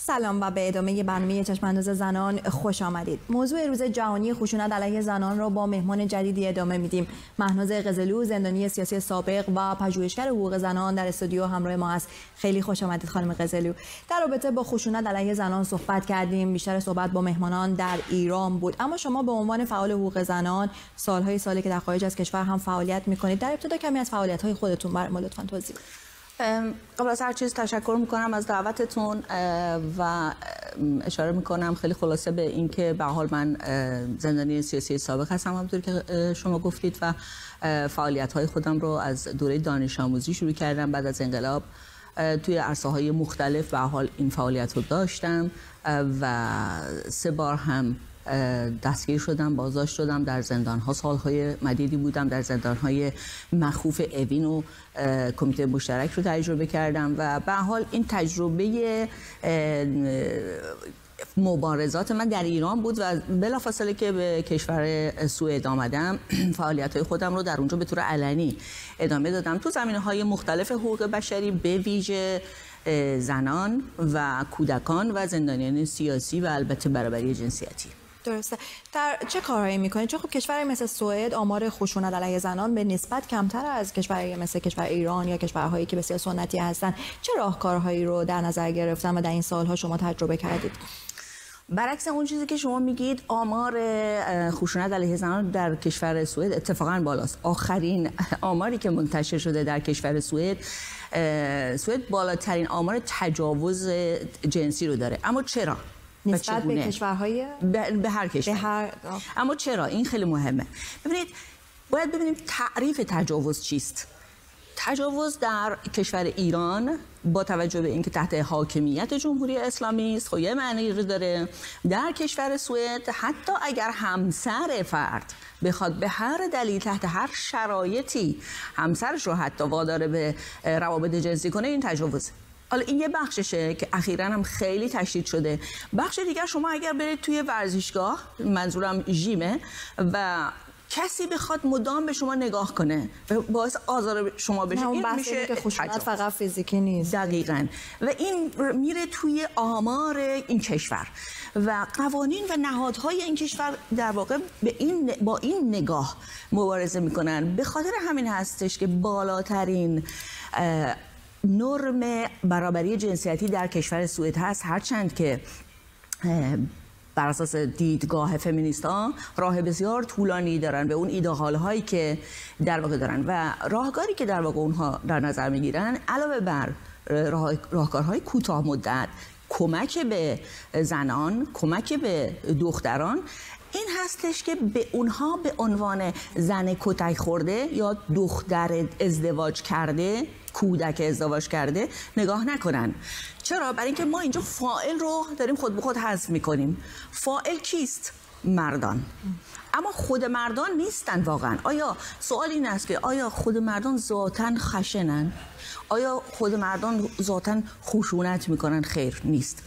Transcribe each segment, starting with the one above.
سلام و به ادامه برنامه چشم‌انداز زنان خوش آمدید. موضوع روز جهانی خشونت علیه زنان را با مهمان جدیدی ادامه میدیم. مهناز قزلو، زندانی سیاسی سابق و پژوهشگر حقوق زنان در استودیو همراه ما هست. خیلی خوش آمدید خانم قزلو. در رابطه با خشونت علیه زنان صحبت کردیم. بیشتر صحبت با مهمانان در ایران بود، اما شما به عنوان فعال حقوق زنان سالی که در خارج از کشور هم فعالیت می‌کنید. در ابتدا کمی از فعالیت‌های خودتون برای ما لطفاً توضیح بدید. قبل از هر چیز تشکر میکنم از دعوتتون و اشاره میکنم خیلی خلاصه به این که به حال من زندانی سیاسی سابق هستم، همونطور که شما گفتید، و فعالیت‌های خودم رو از دوره دانش آموزی شروع کردم. بعد از انقلاب توی عرصه‌های مختلف به حال این فعالیت رو داشتم و 3 بار هم دستگیر شدم، بازداشت شدم، در زندان‌ها سال‌های مدیدی بودم، در زندان‌های مخوف اوین و کمیته مشترک رو تجربه کردم و به حال این تجربه مبارزات من در ایران بود و بلافاصله که به کشور سوئد آمدم فعالیت‌های خودم رو در اونجا به طور علنی ادامه دادم تو زمینه‌های مختلف حقوق بشری، به ویژه زنان و کودکان و زندانیان سیاسی و البته برابری جنسیتی. درسته. در چه کارهایی میکنید؟ چون خب کشوری مثل سوئد آمار خشونت علیه زنان به نسبت کمتر از کشوری مثل کشور ایران یا کشورهایی که بسیار سنتی هستن. چه راهکارهایی رو در نظر گرفتن و در این سالها شما تجربه کردید؟ برعکس اون چیزی که شما میگید، آمار خشونت علیه زنان در کشور سوئد اتفاقا بالاست. آخرین آماری که منتشر شده در کشور سوئد بالاترین آمار تجاوز جنسی رو داره. اما چرا؟ نسبت به کشورهای به هر کشور. اما چرا؟ این خیلی مهمه. ببینید، باید ببینیم تعریف تجاوز چیست. تجاوز در کشور ایران با توجه به اینکه تحت حاکمیت جمهوری اسلامی است، خب یه معنی رو داره. در کشور سوئد حتی اگر همسر فرد بخواد به هر دلیل تحت هر شرایطی همسرش رو حتی وادار به روابط جنسی کنه، این تجاوزه. حالا این یه بخششه که اخیراً هم خیلی تشدید شده. بخش دیگر، شما اگر برید توی ورزشگاه، منظورم ژیمه، و کسی بخواد مدام به شما نگاه کنه و باعث آزار شما بشه، این میشه که خشونت فقط فیزیکی نیست. دقیقاً. و این میره توی آمار این کشور و قوانین و نهادهای این کشور در واقع با این نگاه مبارزه میکنن. به خاطر همین هستش که بالاترین نرم برابری جنسیتی در کشور سوئد هست، هرچند که بر اساس دیدگاه فمینیست‌ها راه بسیار طولانی دارن به اون ایدئال هایی که در واقع دارن و راهکاری که در واقع اونها در نظر میگیرن، علاوه بر راهکارهای کوتاه مدت، کمک به زنان، کمک به دختران، این هستش که به اونها به عنوان زن کتک خورده یا دختر ازدواج کرده، کودک ازدواج کرده نگاه نکنن. چرا؟ برای اینکه ما اینجا فاعل رو داریم خود به خود حذف میکنیم. فاعل کیست؟ مردان. اما خود مردان نیستن واقعا. آیا سوال این است که آیا خود مردان ذاتاً خشنن؟ آیا خود مردان ذاتاً خشونت میکنن؟ خیر، نیست.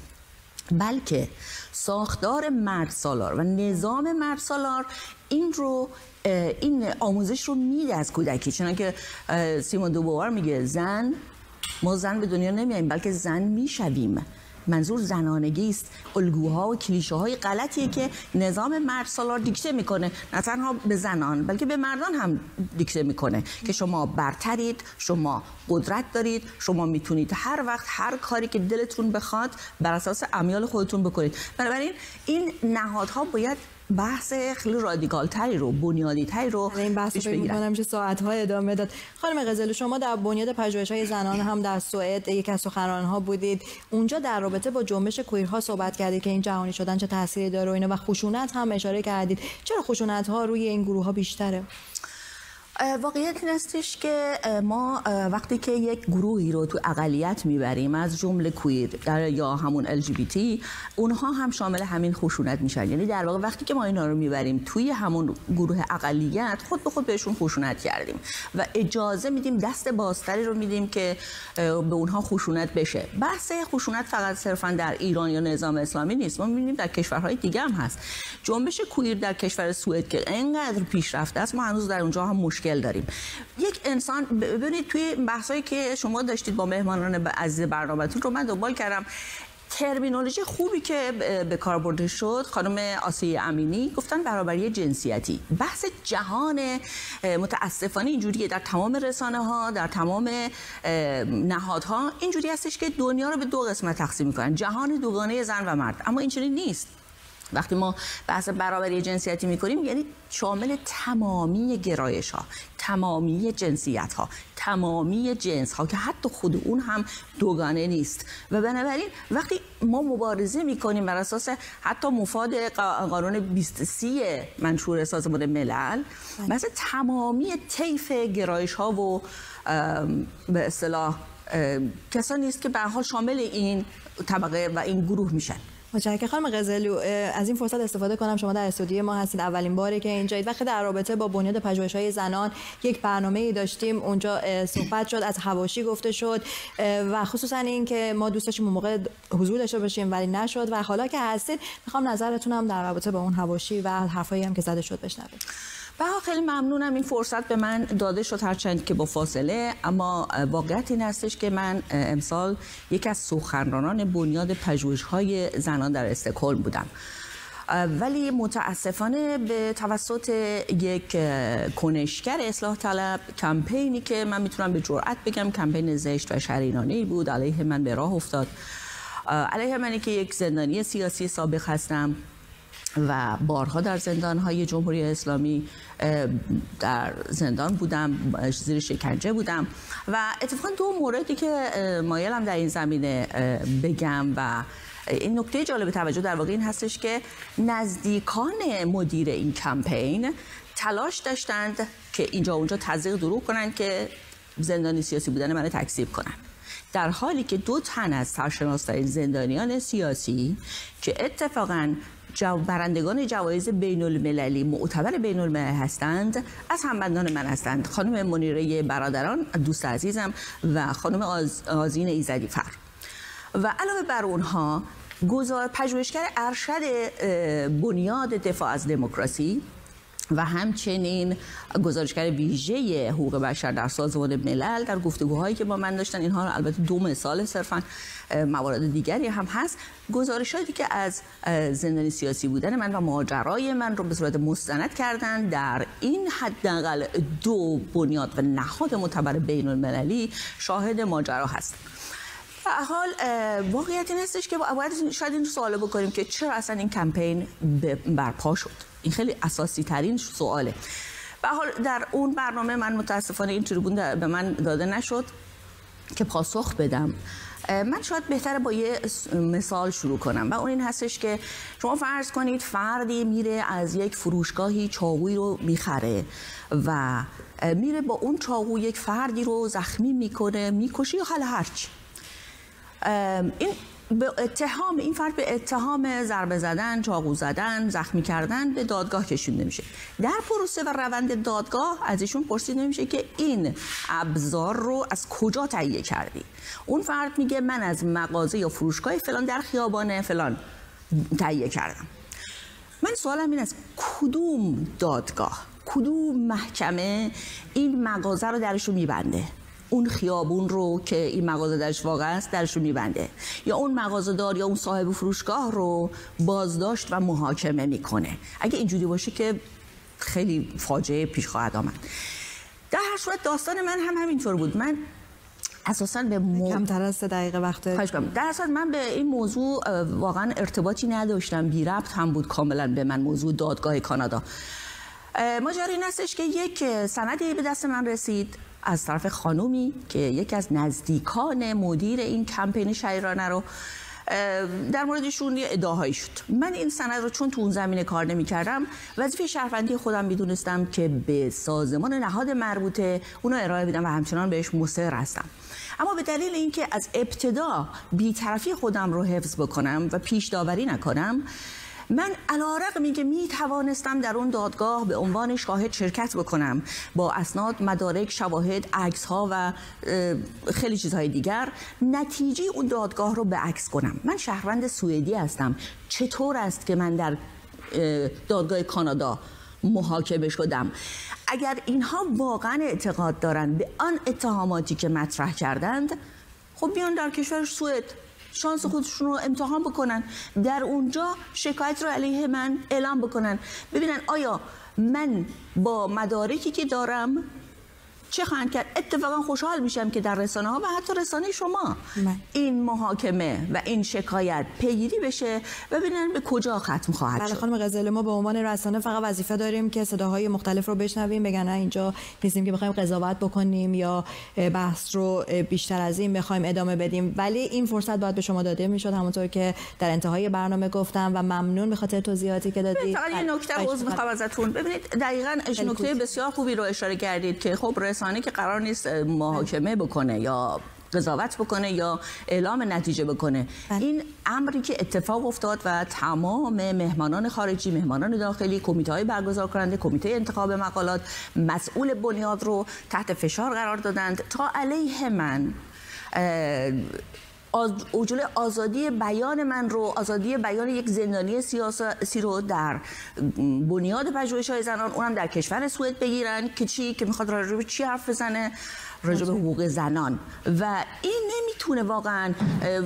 بلکه ساختار مرد سالار و نظام مرد سالار این آموزش رو میده از کودکی. چنانکه سیمون دو بوار میگه ما زن به دنیا نمیاییم بلکه زن میشویم. منظور زنانگی است. الگوها و کلیشه های غلطیه که نظام مرد سالار دیکته میکنه، نه تنها به زنان بلکه به مردان هم دیکته میکنه که شما برترید، شما قدرت دارید، شما میتونید هر وقت هر کاری که دلتون بخواد بر اساس امیال خودتون بکنید. بنابراین این نهادها باید بحث خیلی رادیکال تری رو، بنیادی تری رو این بحث رو فکر می‌کنم میشه ساعت‌ها ادامه داد. خانم قزلو، شما در بنیاد پژوهش‌های زنان هم در سوئد یکی از سخنران‌ها بودید. اونجا در رابطه با جنبش کویرها صحبت کردید که این جهانی شدن چه تأثیری داره و اینا، و خشونت هم اشاره کردید. چرا خشونت‌ها روی این گروه‌ها بیشتره؟ واقعیت این استش که ما وقتی که یک گروهی رو تو اقلیت میبریم، از جمله کویر یا همون LGBT، اونها هم شامل همین خشونت میشن. یعنی در واقع وقتی که ما اینا رو میبریم توی همون گروه اقلیت، خود به خود بهشون خشونت کردیم و اجازه میدیم، دست بازتری رو میدیم که به اونها خشونت بشه. بحث خشونت فقط صرفا در ایران یا نظام اسلامی نیست، ما میبینیم در کشورهای دیگه هم هست. جنبش کویر در کشور سوئد که اینقدر پیشرفته است، ما هنوز در اونجا هم مشکل داریم. یک انسان، ببینید توی بحثایی که شما داشتید با مهمانان عزیز برنامه‌تون رو من دنبال کردم، ترمینولوژی خوبی که به کار برده شد خانم آسیه امینی گفتن برابری جنسیتی. بحث جهان متاسفانه اینجوریه در تمام رسانه ها، در تمام نهادها اینجوری هستش که دنیا رو به دو قسمت تقسیم میکنن، جهان دوگانه زن و مرد. اما اینجوری نیست. وقتی ما بحث برابری جنسیتی میکنیم یعنی شامل تمامی گرایش ها، تمامی جنسیت ها، تمامی جنس ها که حتی خود اون هم دوگانه نیست. و بنابراین وقتی ما مبارزه میکنیم بر اساس حتی مفاد قانون 23 منشور سازمان ملل، مثلا تمامی طیف گرایش ها و به اصطلاح کسانی نیست که به هر حال شامل این طبقه و این گروه میشن. متشکرم خانم قزلو. از این فرصت استفاده کنم، شما در استودیو ما هستید، اولین باره که اینجایید. وقتی در رابطه با بنیاد پژوهش‌های زنان یک برنامه‌ای داشتیم، اونجا صحبت شد، از حواشی گفته شد و خصوصا این که ما دوست داشتیم اون موقع حضور داشته باشیم ولی نشد و حالا که هستید میخوام نظرتون هم در رابطه با اون حواشی و حرفایی هم که زده شد بشنوید. خیلی ممنونم این فرصت به من داده شد، هرچند که با فاصله، اما واقعیت این هستش که من امسال یکی از سخنرانان بنیاد پژوهش‌های زنان در استکهلم بودم، ولی متاسفانه به توسط یک کنشگر اصلاح طلب کمپینی که من میتونم به جرئت بگم کمپین زشت و شرینانه‌ای بود علیه من به راه افتاد، علیه منی که یک زندانی سیاسی سابق هستم و بارها در زندان‌های جمهوری اسلامی در زندان بودم، زیر شکنجه بودم و اتفاقا دو موردی که مایلم در این زمینه بگم و این نکته جالب توجه در واقع این هستش که نزدیکان مدیر این کمپین تلاش داشتند که اینجا اونجا تزریق دروغ کنند که زندانی سیاسی بودن من تکذیب کنند، در حالی که دو تن از سرشناس‌ترین زندانیان سیاسی که اتفاقاً برندگان جوایز بین المللی معتبر بین المللی هستند از همبندان من هستند، خانم منیره برادران دوست عزیزم و خانم آذین ایزدی فر و علاوه بر اونها پژوهشگر ارشد بنیاد دفاع از دموکراسی و همچنین گزارشگر ویژه حقوق بشر در سازمان ملل در گفتگوهایی که با من داشتن، اینها البته دو مثال صرفا، موارد دیگری هم هست، گزارشاتی که از زندانی سیاسی بودن من و ماجرای من رو به صورت مستند کردن در این حداقل دو بنیاد و نهاد معتبر بین المللی شاهد ماجرا هست. به حال واقعیت این هستش که باید شاید این سوال بکنیم که چرا اصلا این کمپین برپا شد. این خیلی اساسی ترین سواله. به حال در اون برنامه من متاسفانه این تریبون به من داده نشد که پاسخ بدم. من شاید بهتره با یه مثال شروع کنم و اون این هستش که شما فرض کنید فردی میره از یک فروشگاهی چاقویی رو میخره و میره با اون چاقو یک فردی رو زخمی میکنه، میکشه یا حالا هرچی. این فرد به اتهام ضربه زدن، چاقو زدن، زخمی کردن به دادگاه کشونده میشه. در پروسه و روند دادگاه از ایشون پرسیده میشه که این ابزار رو از کجا تهیه کردی؟ اون فرد میگه من از مغازه یا فروشگاه فلان در خیابان فلان تهیه کردم. من سوالم این است کدوم دادگاه، کدوم محکمه این مغازه رو درشو میبنده؟ اون خیابون رو که این مغازه درش واقع است درش رو میبنده، یا اون مغازه‌دار یا اون صاحب فروشگاه رو بازداشت و محاکمه میکنه؟ اگه اینجوری باشه که خیلی فاجعه پیش خواهد آمد. در هر صورت داستان من هم همینطور بود. من اساساً به کمتر از 3 دقیقه وقت در اصل من به این موضوع واقعا ارتباطی نداشتم، بی ربط هم بود کاملا به من موضوع دادگاه کانادا. ماجرا این هستش که یک سندی به دست من رسید از طرف خانومی که یکی از نزدیکان مدیر این کمپین شریرانه رو در موردشون یه ادعاهایی شد. من این سند رو چون تو اون زمینه کار نمی‌کردم، وظیفه شهروندی خودم می‌دونستم که به سازمان نهاد مربوطه اونو ارائه بدم و همچنان بهش مصر هستم. اما به دلیل اینکه از ابتدا بی‌طرفی خودم رو حفظ بکنم و پیش داوری نکنم، من علی‌رغم اینکه میتوانستم در اون دادگاه به عنوان شاهد شرکت بکنم با اسناد، مدارک، شواهد، عکس‌ها و خیلی چیزهای دیگر، نتیجه اون دادگاه رو به عکس کنم. من شهروند سوئدی هستم. چطور است که من در دادگاه کانادا محاکمه شدم؟ اگر اینها واقعا اعتقاد دارند به آن اتهاماتی که مطرح کردند، خب بیان در کشور سوئد شانس خودشون رو امتحان بکنن، در اونجا شکایت رو علیه من اعلام بکنن، ببینن آیا من با مدارکی که دارم چه خواهند کرد. اتفاقا خوشحال میشم که در رسانه ها و حتی رسانه شما این محاکمه و این شکایت پیگیری بشه و ببینن به کجا ختم خواهد شد. خانم غزالی، ما به عنوان رسانه فقط وظیفه داریم که صداهای مختلف رو بشنویم، بگن نه اینجا نیستیم که بخوایم قضاوت بکنیم یا بحث رو بیشتر از این بخوایم ادامه بدیم، ولی این فرصت باید به شما داده میشد همونطور که در انتهای برنامه گفتم و ممنون به خاطر توضیحاتی که دادید. فقط یه نکته عذر می‌خوام ازتون. ببینید دقیقاً نکته بسیار خوبی رو اشاره کردید که خب رسانه که قرار نیست محاکمه بکنه یا قضاوت بکنه یا اعلام نتیجه بکنه. این امری که اتفاق افتاد و تمام مهمانان خارجی، مهمانان داخلی، کمیته‌های برگزار کننده، کمیته انتخاب مقالات، مسئول بنیاد رو تحت فشار قرار دادند تا علیه من جلوی آزادی بیان من رو، آزادی بیان یک زندانی سیاسی رو در بنیاد پژوهش‌های زنان، اونم در کشور سوئد بگیرن که چی؟ که میخواد راجع به چی حرف بزنه؟ راجع به حقوق زنان. و این نمیتونه واقعا،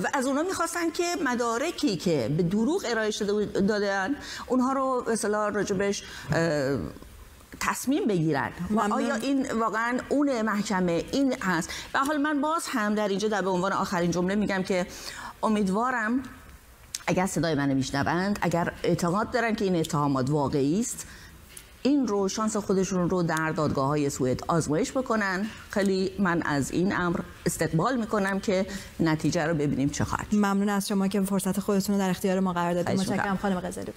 و از اونها میخواستن که مدارکی که به دروغ ارائه دادن اونها رو به اصطلاح راجبش تصمیم بگیرن. آیا این واقعا اون محکمه این هست؟ به حال من باز هم در اینجا به عنوان آخرین جمله میگم که امیدوارم اگر صدای من میشنوند، اگر اعتقاد دارن که این اتهامات واقعی است، این رو شانس خودشون رو در دادگاه‌های سوئد آزمایش بکنن. خیلی من از این امر استقبال میکنم که نتیجه رو ببینیم چه خواهد. ممنون از شما که فرصت خودتون رو در اختیار ما قرار دادید. متشکرم خانم غزالی.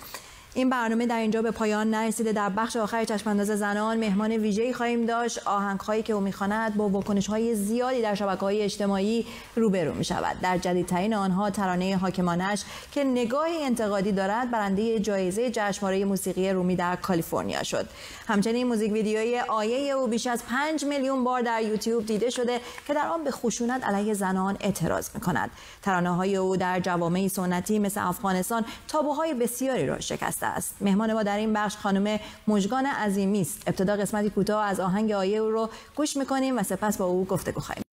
این برنامه در اینجا به پایان نرسیده. در بخش آخر چشم‌انداز زنان مهمان ویژه‌ای خواهیم داشت. آهنگ‌هایی که او می‌خواند با واکنش‌های زیادی در شبکه‌های اجتماعی روبرو می‌شود. در جدیدترین آنها ترانه حاکمانش که نگاهی انتقادی دارد برنده جایزه جشنواره موسیقی رومی در کالیفرنیا شد. همچنین موزیک ویدیوی آیه او بیش از 5 میلیون بار در یوتیوب دیده شده که در آن به خشونت علیه زنان اعتراض می‌کند. ترانه‌های او در جوامع سنتی مثل افغانستان تابوهای بسیاری را شکسته است. مهمان ما در این بخش خانم مژگان عظیمی است. ابتدا قسمتی کوتاه از آهنگ آیه او رو گوش می‌کنیم و سپس با او گفتگو خواهیم